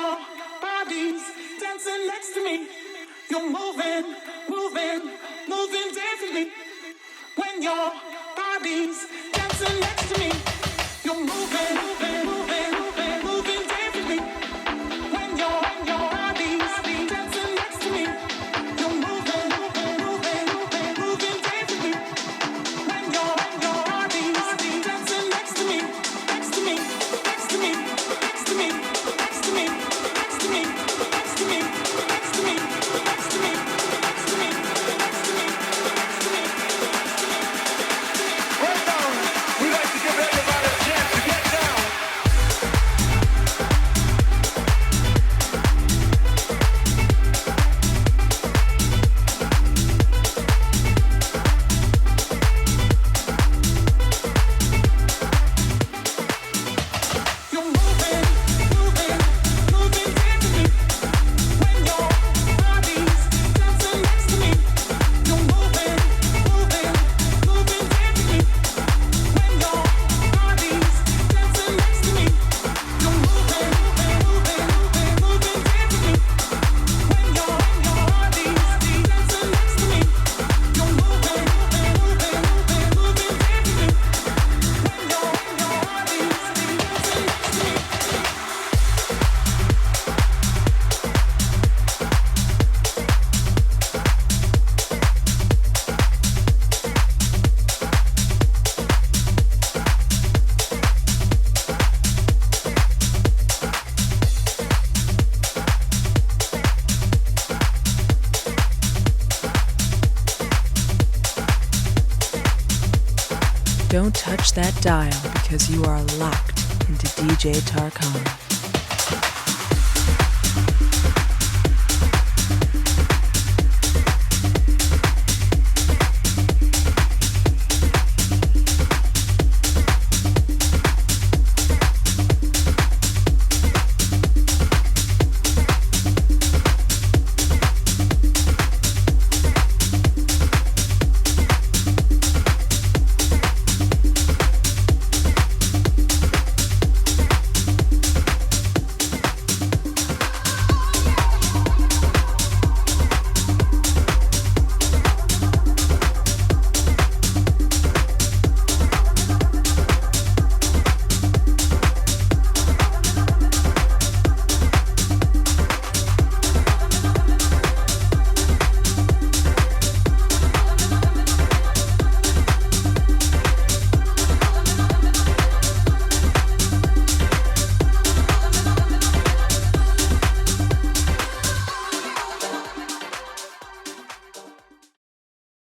your body's dancing next to me. You're moving, moving, moving differently. When your body's dancing next to me, you're moving, moving, moving, moving, moving differently. When your body's dancing next to me, you're moving, moving, moving, moving, moving differently. When your body's dancing next to me, next to me, next to me, next to me, next to me, next to me, next to me, next to me, next to me, next to me, next to me, next to me. Right now, we like to give everybody a chance to get down. You're moving, moving, moving differently. When your body's dancing next to me, you're moving, moving, moving differently. When your body's dancing next to me, you're moving, moving, moving, moving, moving differently. When your body's dancing next to me, you're moving, moving, moving, moving, moving differently. When your body's dancing next to me. Don't touch that dial because you are locked into DJ Tarkan.